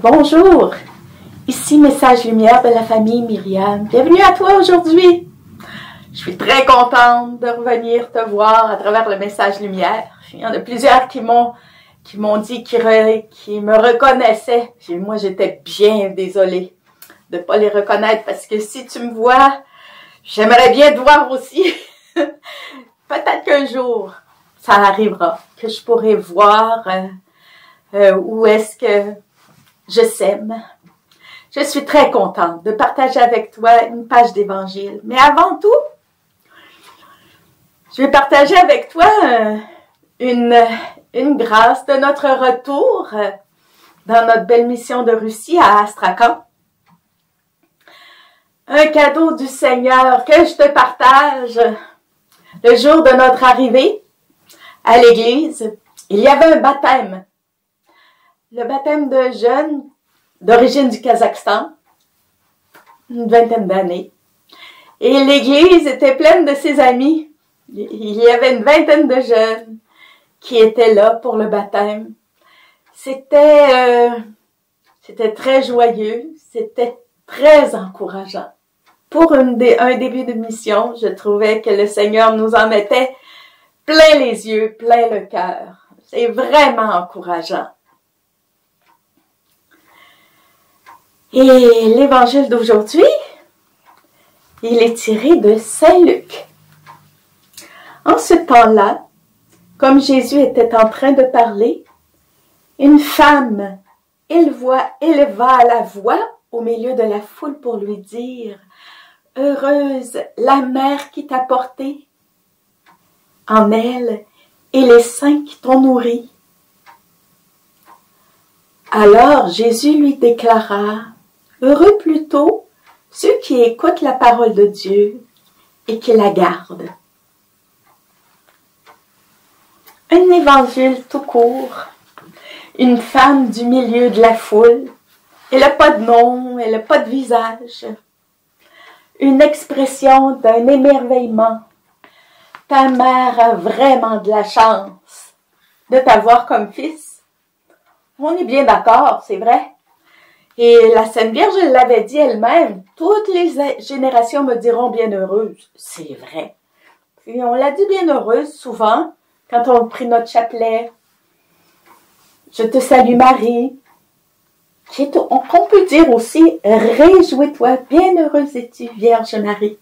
Bonjour, ici Message Lumière de la famille Myriam. Bienvenue à toi aujourd'hui. Je suis très contente de revenir te voir à travers le Message Lumière. Il y en a plusieurs qui m'ont dit qu'ils me reconnaissaient. Puis moi, j'étais bien désolée de ne pas les reconnaître parce que si tu me vois, j'aimerais bien te voir aussi. Peut-être qu'un jour, ça arrivera, que je pourrai voir où est-ce que je sème. Je suis très contente de partager avec toi une page d'évangile. Mais avant tout, je vais partager avec toi une grâce de notre retour dans notre belle mission de Russie à Astrakhan. Un cadeau du Seigneur que je te partage. Le jour de notre arrivée à l'église, il y avait un baptême. Le baptême de jeunes d'origine du Kazakhstan, une vingtaine d'années. Et l'église était pleine de ses amis. Il y avait une vingtaine de jeunes qui étaient là pour le baptême. C'était très joyeux, c'était très encourageant. Pour un début de mission, je trouvais que le Seigneur nous en mettait plein les yeux, plein le cœur. C'est vraiment encourageant. Et l'évangile d'aujourd'hui, il est tiré de Saint Luc. En ce temps-là, comme Jésus était en train de parler, une femme éleva la voix au milieu de la foule pour lui dire « Heureuse la mère qui t'a porté en elle et les seins qui t'ont nourri. » Alors Jésus lui déclara « Heureux plutôt ceux qui écoutent la parole de Dieu et qui la gardent. » Un évangile tout court. Une femme du milieu de la foule. Elle n'a pas de nom, elle n'a pas de visage. Une expression d'un émerveillement. Ta mère a vraiment de la chance de t'avoir comme fils. On est bien d'accord, c'est vrai. Et la Sainte Vierge, elle l'avait dit elle-même, toutes les générations me diront bienheureuse. C'est vrai. Puis on l'a dit bienheureuse souvent quand on prie notre chapelet. Je te salue Marie. Qu'on peut dire aussi, réjouis-toi, bienheureuse es-tu, Vierge Marie.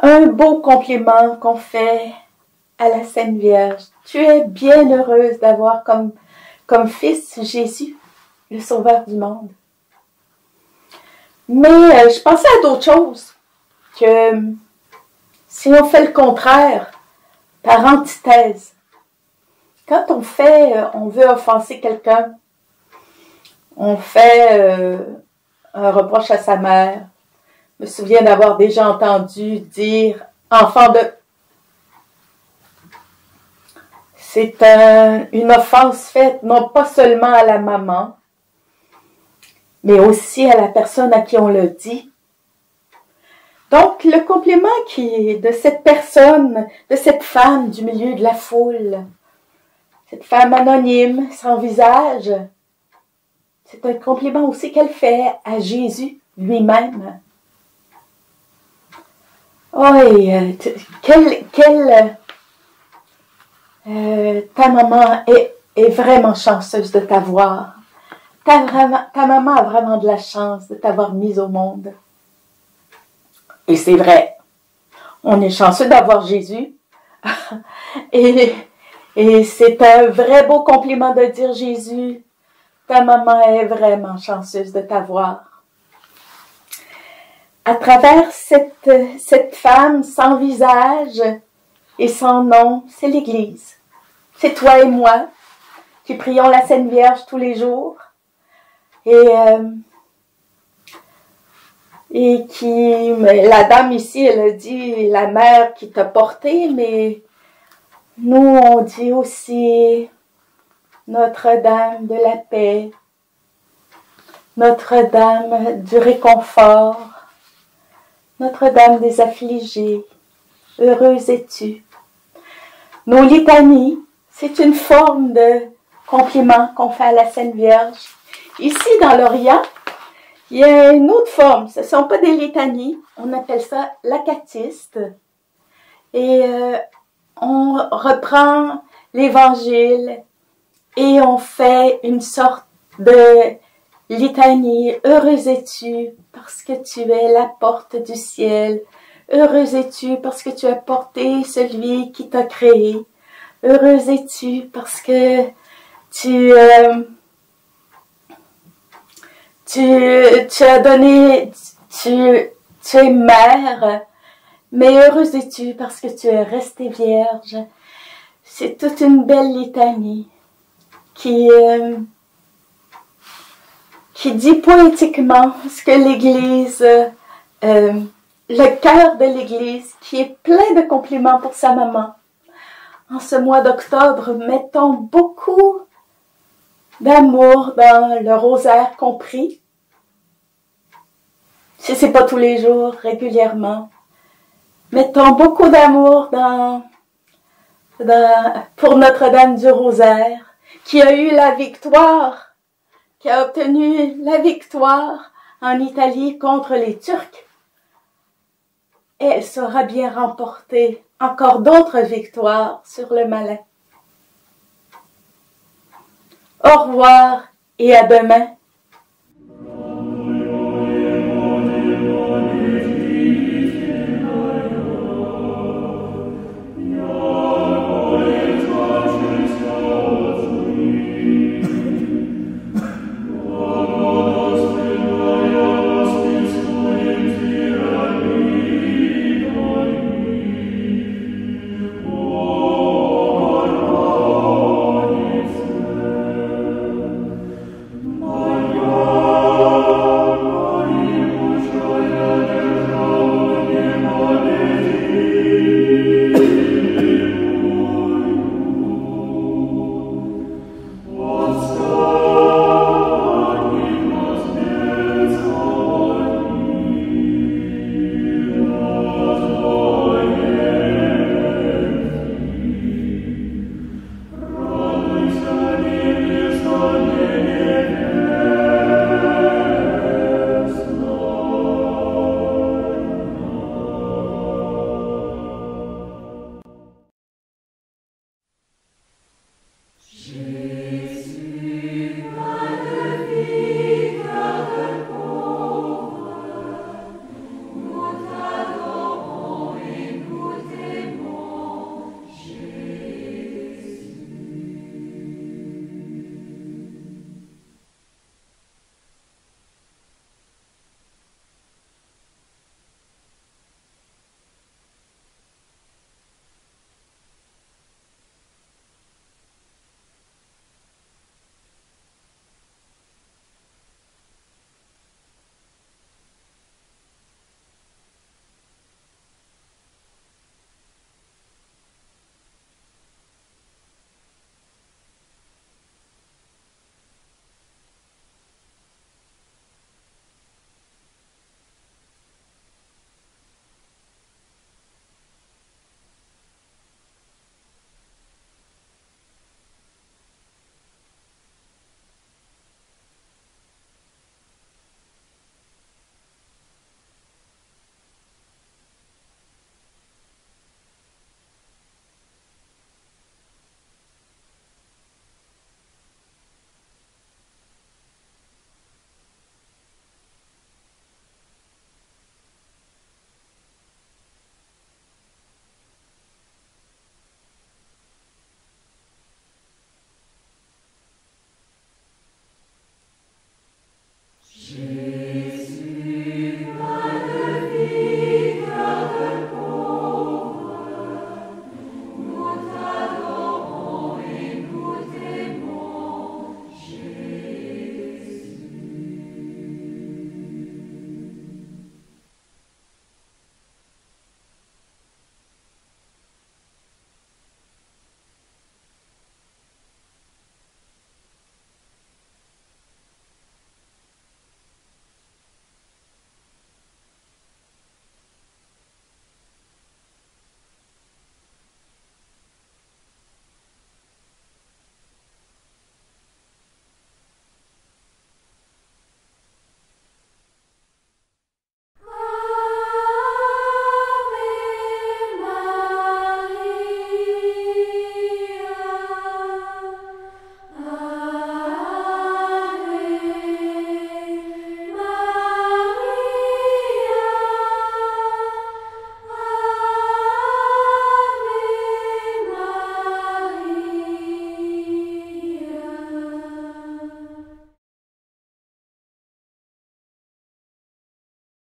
Un beau compliment qu'on fait à la Sainte Vierge. Tu es bienheureuse d'avoir comme fils Jésus, le Sauveur du monde. Mais je pensais à d'autres choses, que si on fait le contraire, par antithèse, quand on veut offenser quelqu'un, on fait un reproche à sa mère. Je me souviens d'avoir déjà entendu dire « enfant de ». C'est une offense faite non pas seulement à la maman, mais aussi à la personne à qui on le dit. Donc, le compliment de cette personne, de cette femme du milieu de la foule, cette femme anonyme, sans visage, c'est un compliment aussi qu'elle fait à Jésus lui-même. Oui, ta maman est vraiment chanceuse de t'avoir. Ta maman a vraiment de la chance de t'avoir mise au monde. Et c'est vrai, on est chanceux d'avoir Jésus. et c'est un vrai beau compliment de dire Jésus, ta maman est vraiment chanceuse de t'avoir. À travers cette femme sans visage et sans nom, c'est l'Église. C'est toi et moi qui prions la Sainte Vierge tous les jours et la dame ici, elle a dit la mère qui t'a porté, mais nous on dit aussi Notre-Dame de la paix, Notre-Dame du réconfort, Notre-Dame des affligés, heureuse es-tu. Nos litanies, c'est une forme de compliments qu'on fait à la Sainte Vierge. Ici, dans l'Orient, il y a une autre forme. Ce ne sont pas des litanies. On appelle ça l'acatiste. Et on reprend l'Évangile et on fait une sorte de litanie. Heureuse es-tu parce que tu es la porte du ciel. Heureuse es-tu parce que tu as porté celui qui t'a créé. Heureuse es-tu parce que tu as donné, tu es mère, mais heureuse es-tu parce que tu es restée vierge. C'est toute une belle litanie qui dit poétiquement ce que l'Église, le cœur de l'Église, qui est plein de compliments pour sa maman. En ce mois d'octobre, mettons beaucoup d'amour dans le rosaire qu'on prie. Si c'est pas tous les jours, régulièrement. Mettons beaucoup d'amour pour Notre-Dame du Rosaire, qui a eu la victoire, qui a obtenu la victoire en Italie contre les Turcs. Et elle saura bien remporter encore d'autres victoires sur le malin. Au revoir et à demain.